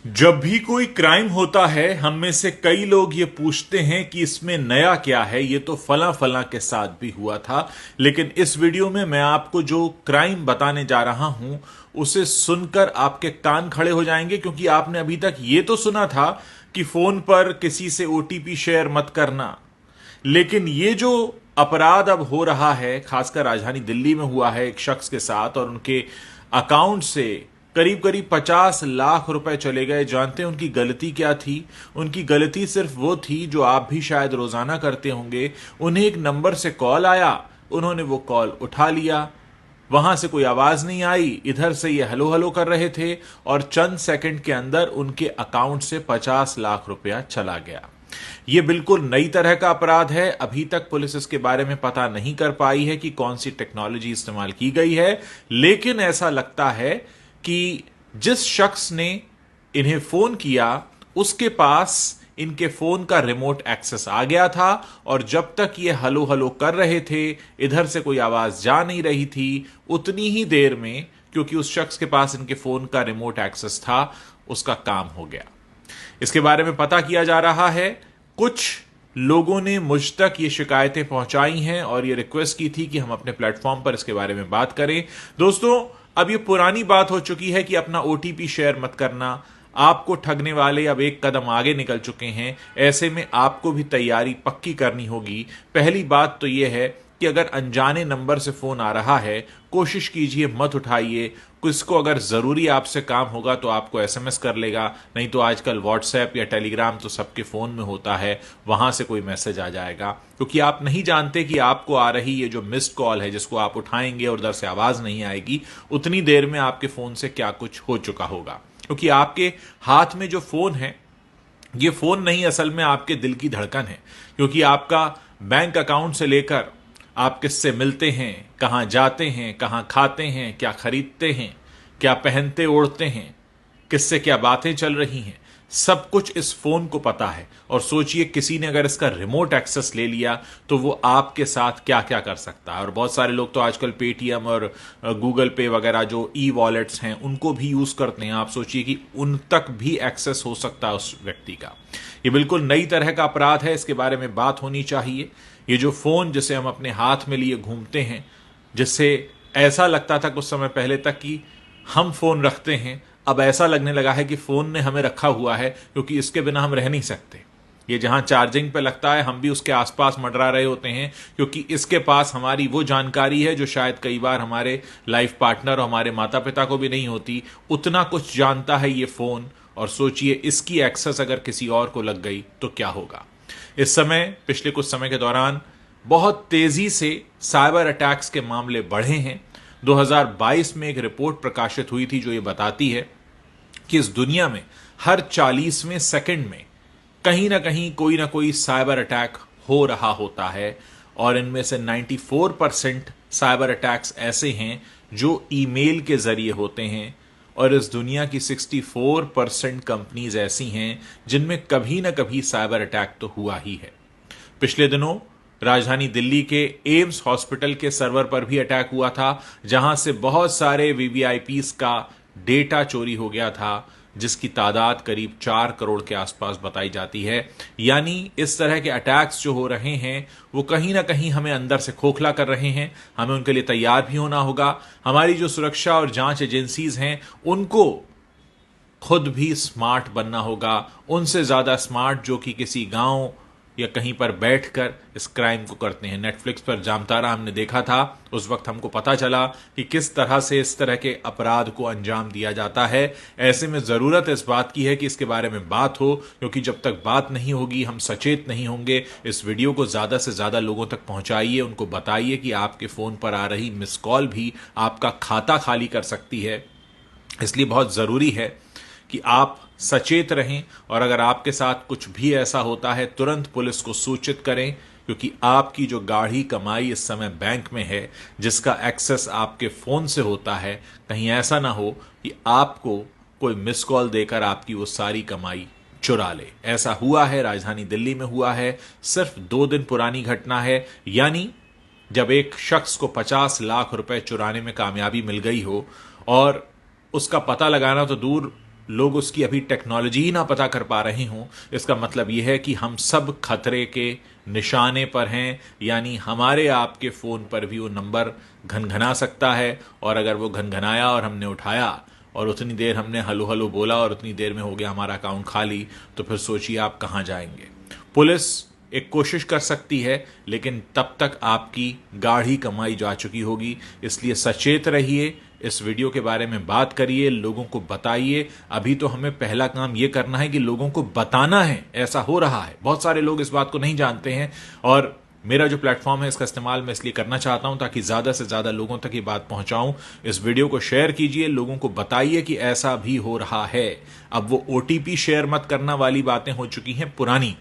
जब भी कोई क्राइम होता है हम में से कई लोग ये पूछते हैं कि इसमें नया क्या है। ये तो फला फला के साथ भी हुआ था। लेकिन इस वीडियो में मैं आपको जो क्राइम बताने जा रहा हूं उसे सुनकर आपके कान खड़े हो जाएंगे, क्योंकि आपने अभी तक ये तो सुना था कि फोन पर किसी से ओटीपी शेयर मत करना। लेकिन ये जो अपराध अब हो रहा है, खासकर राजधानी दिल्ली में हुआ है एक शख्स के साथ, और उनके अकाउंट से करीब करीब 50 लाख रुपए चले गए। जानते हैं उनकी गलती क्या थी? उनकी गलती सिर्फ वो थी जो आप भी शायद रोजाना करते होंगे। उन्हें एक नंबर से कॉल आया, उन्होंने वो कॉल उठा लिया, वहां से कोई आवाज नहीं आई, इधर से ये हेलो हेलो कर रहे थे और चंद सेकंड के अंदर उनके अकाउंट से 50 लाख रुपया चला गया। यह बिल्कुल नई तरह का अपराध है। अभी तक पुलिस इसके बारे में पता नहीं कर पाई है कि कौन सी टेक्नोलॉजी इस्तेमाल की गई है, लेकिन ऐसा लगता है कि जिस शख्स ने इन्हें फोन किया उसके पास इनके फोन का रिमोट एक्सेस आ गया था, और जब तक ये हलो हलो कर रहे थे, इधर से कोई आवाज जा नहीं रही थी, उतनी ही देर में, क्योंकि उस शख्स के पास इनके फोन का रिमोट एक्सेस था, उसका काम हो गया। इसके बारे में पता किया जा रहा है। कुछ लोगों ने मुझ तक ये शिकायतें पहुंचाई हैं और ये रिक्वेस्ट की थी कि हम अपने प्लेटफॉर्म पर इसके बारे में बात करें। दोस्तों, अब ये पुरानी बात हो चुकी है कि अपना ओटीपी शेयर मत करना। आपको ठगने वाले अब एक कदम आगे निकल चुके हैं। ऐसे में आपको भी तैयारी पक्की करनी होगी। पहली बात तो यह है कि अगर अनजाने नंबर से फोन आ रहा है, कोशिश कीजिए मत उठाइए। किसको अगर जरूरी आपसे काम होगा तो आपको एसएमएस कर लेगा, नहीं तो आजकल व्हाट्सएप या टेलीग्राम तो सबके फोन में होता है, वहां से कोई मैसेज आ जाएगा। क्योंकि आप नहीं जानते कि आपको आ रही ये जो मिस्ड कॉल है, जिसको आप उठाएंगे और उधर से आवाज नहीं आएगी, उतनी देर में आपके फोन से क्या कुछ हो चुका होगा। क्योंकि आपके हाथ में जो फोन है, ये फोन नहीं, असल में आपके दिल की धड़कन है। क्योंकि आपका बैंक अकाउंट से लेकर आप किससे मिलते हैं, कहां जाते हैं, कहां खाते हैं, क्या खरीदते हैं, क्या पहनते ओढ़ते हैं, किससे क्या बातें चल रही हैं, सब कुछ इस फोन को पता है। और सोचिए किसी ने अगर इसका रिमोट एक्सेस ले लिया तो वो आपके साथ क्या क्या कर सकता है। और बहुत सारे लोग तो आजकल पेटीएम और गूगल पे वगैरह जो ई वॉलेट्स हैं उनको भी यूज करते हैं। आप सोचिए कि उन तक भी एक्सेस हो सकता है उस व्यक्ति का। ये बिल्कुल नई तरह का अपराध है, इसके बारे में बात होनी चाहिए। ये जो फोन जिसे हम अपने हाथ में लिए घूमते हैं, जिससे ऐसा लगता था कुछ समय पहले तक कि हम फोन रखते हैं, अब ऐसा लगने लगा है कि फोन ने हमें रखा हुआ है, क्योंकि इसके बिना हम रह नहीं सकते। ये जहां चार्जिंग पे लगता है हम भी उसके आसपास मंडरा रहे होते हैं, क्योंकि इसके पास हमारी वो जानकारी है जो शायद कई बार हमारे लाइफ पार्टनर और हमारे माता पिता को भी नहीं होती। उतना कुछ जानता है ये फोन। और सोचिए इसकी एक्सेस अगर किसी और को लग गई तो क्या होगा। इस समय, पिछले कुछ समय के दौरान बहुत तेजी से साइबर अटैक्स के मामले बढ़े हैं। 2022 में एक रिपोर्ट प्रकाशित हुई थी जो ये बताती है कि इस दुनिया में हर 40वें सेकंड में कहीं ना कोई साइबर अटैक हो रहा होता है। और इनमें से 94% साइबर अटैक्स ऐसे हैं जो ईमेल के जरिए होते हैं। और इस दुनिया की 64% कंपनीज ऐसी हैं जिनमें कभी ना कभी साइबर अटैक तो हुआ ही है। पिछले दिनों राजधानी दिल्ली के एम्स हॉस्पिटल के सर्वर पर भी अटैक हुआ था, जहां से बहुत सारे वीवीआईपीस का डेटा चोरी हो गया था, जिसकी तादाद करीब 4 करोड़ के आसपास बताई जाती है। यानी इस तरह के अटैक्स जो हो रहे हैं वो कहीं ना कहीं हमें अंदर से खोखला कर रहे हैं। हमें उनके लिए तैयार भी होना होगा। हमारी जो सुरक्षा और जांच एजेंसीज हैं उनको खुद भी स्मार्ट बनना होगा, उनसे ज्यादा स्मार्ट जो कि किसी गांव या कहीं पर बैठकर इस क्राइम को करते हैं। नेटफ्लिक्स पर जामतारा हमने देखा था, उस वक्त हमको पता चला कि किस तरह से इस तरह के अपराध को अंजाम दिया जाता है। ऐसे में जरूरत इस बात की है कि इसके बारे में बात हो, क्योंकि जब तक बात नहीं होगी, हम सचेत नहीं होंगे। इस वीडियो को ज्यादा से ज्यादा लोगों तक पहुंचाइए, उनको बताइए कि आपके फोन पर आ रही मिस कॉल भी आपका खाता खाली कर सकती है। इसलिए बहुत जरूरी है कि आप सचेत रहें, और अगर आपके साथ कुछ भी ऐसा होता है तुरंत पुलिस को सूचित करें, क्योंकि आपकी जो गाढ़ी कमाई इस समय बैंक में है, जिसका एक्सेस आपके फोन से होता है, कहीं ऐसा ना हो कि आपको कोई मिस कॉल देकर आपकी वो सारी कमाई चुरा ले। ऐसा हुआ है, राजधानी दिल्ली में हुआ है। सिर्फ 2 दिन पुरानी घटना है। यानी जब एक शख्स को 50 लाख रुपए चुराने में कामयाबी मिल गई हो, और उसका पता लगाना तो दूर लोग उसकी अभी टेक्नोलॉजी ही ना पता कर पा रहे हों, इसका मतलब यह है कि हम सब खतरे के निशाने पर हैं। यानी हमारे आपके फ़ोन पर भी वो नंबर घनघना सकता है, और अगर वो घनघनाया और हमने उठाया और उतनी देर हमने हलो हलो बोला और उतनी देर में हो गया हमारा अकाउंट खाली, तो फिर सोचिए आप कहाँ जाएंगे। पुलिस एक कोशिश कर सकती है, लेकिन तब तक आपकी गाढ़ी कमाई जा चुकी होगी। इसलिए सचेत रहिए, इस वीडियो के बारे में बात करिए, लोगों को बताइए। अभी तो हमें पहला काम यह करना है कि लोगों को बताना है ऐसा हो रहा है। बहुत सारे लोग इस बात को नहीं जानते हैं, और मेरा जो प्लेटफॉर्म है इसका इस्तेमाल मैं इसलिए करना चाहता हूं ताकि ज्यादा से ज्यादा लोगों तक ये बात पहुंचाऊं। इस वीडियो को शेयर कीजिए, लोगों को बताइए कि ऐसा भी हो रहा है। अब वो ओटीपी शेयर मत करना वाली बातें हो चुकी हैं पुरानी,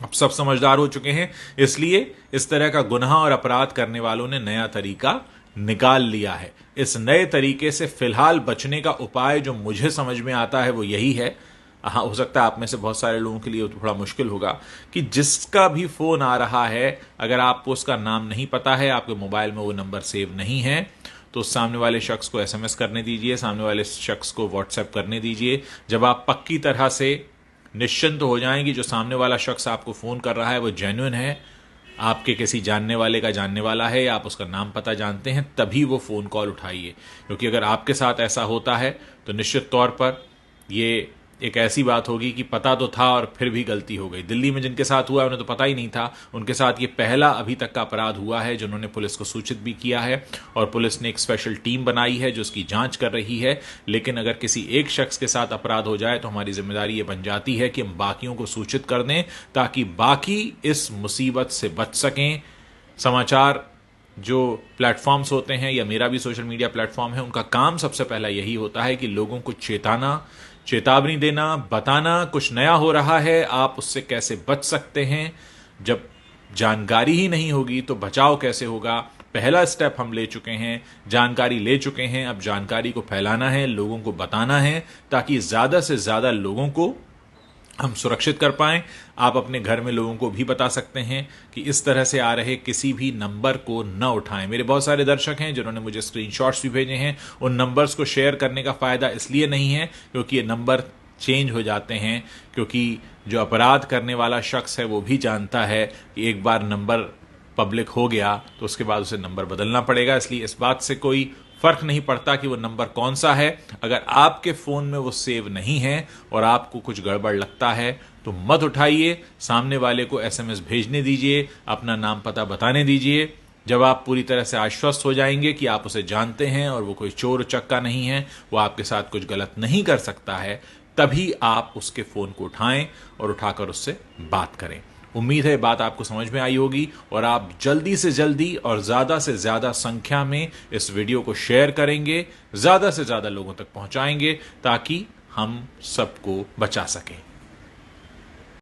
अब सब समझदार हो चुके हैं। इसलिए इस तरह का गुनाह और अपराध करने वालों ने नया तरीका निकाल लिया है। इस नए तरीके से फिलहाल बचने का उपाय जो मुझे समझ में आता है वो यही है। हाँ, हो सकता है आप में से बहुत सारे लोगों के लिए थोड़ा मुश्किल होगा कि जिसका भी फोन आ रहा है, अगर आपको उसका नाम नहीं पता है, आपके मोबाइल में वो नंबर सेव नहीं है, तो सामने वाले शख्स को एसएमएस करने दीजिए, सामने वाले शख्स को व्हाट्सएप करने दीजिए। जब आप पक्की तरह से निश्चिंत हो जाएं कि जो सामने वाला शख्स आपको फोन कर रहा है वो जेन्युइन है, आपके किसी जानने वाले का जानने वाला है, या आप उसका नाम पता जानते हैं, तभी वो फोन कॉल उठाइए। क्योंकि अगर आपके साथ ऐसा होता है तो निश्चित तौर पर ये एक ऐसी बात होगी कि पता तो था और फिर भी गलती हो गई। दिल्ली में जिनके साथ हुआ उन्हें तो पता ही नहीं था, उनके साथ ये पहला अभी तक का अपराध हुआ है जिन्होंने पुलिस को सूचित भी किया है, और पुलिस ने एक स्पेशल टीम बनाई है जो उसकी जांच कर रही है। लेकिन अगर किसी एक शख्स के साथ अपराध हो जाए तो हमारी जिम्मेदारी ये बन जाती है कि हम बाकियों को सूचित कर दें ताकि बाकी इस मुसीबत से बच सकें। समाचार जो प्लेटफॉर्म्स होते हैं, या मेरा भी सोशल मीडिया प्लेटफॉर्म है, उनका काम सबसे पहला यही होता है कि लोगों को चेतावनी देना, बताना कुछ नया हो रहा है, आप उससे कैसे बच सकते हैं। जब जानकारी ही नहीं होगी तो बचाव कैसे होगा। पहला स्टेप हम ले चुके हैं, जानकारी ले चुके हैं, अब जानकारी को फैलाना है, लोगों को बताना है ताकि ज्यादा से ज्यादा लोगों को हम सुरक्षित कर पाएं। आप अपने घर में लोगों को भी बता सकते हैं कि इस तरह से आ रहे किसी भी नंबर को न उठाएं। मेरे बहुत सारे दर्शक हैं जिन्होंने मुझे स्क्रीनशॉट्स भी भेजे हैं। उन नंबर्स को शेयर करने का फायदा इसलिए नहीं है क्योंकि ये नंबर चेंज हो जाते हैं, क्योंकि जो अपराध करने वाला शख्स है वो भी जानता है कि एक बार नंबर पब्लिक हो गया तो उसके बाद उसे नंबर बदलना पड़ेगा। इसलिए इस बात से कोई फर्क नहीं पड़ता कि वो नंबर कौन सा है। अगर आपके फोन में वो सेव नहीं है और आपको कुछ गड़बड़ लगता है तो मत उठाइए, सामने वाले को एसएमएस भेजने दीजिए, अपना नाम पता बताने दीजिए। जब आप पूरी तरह से आश्वस्त हो जाएंगे कि आप उसे जानते हैं और वो कोई चोर चक्का नहीं है, वो आपके साथ कुछ गलत नहीं कर सकता है, तभी आप उसके फोन को उठाएं और उठाकर उससे बात करें। उम्मीद है बात आपको समझ में आई होगी और आप जल्दी से जल्दी और ज्यादा से ज्यादा संख्या में इस वीडियो को शेयर करेंगे, ज्यादा से ज्यादा लोगों तक पहुंचाएंगे ताकि हम सबको बचा सकें।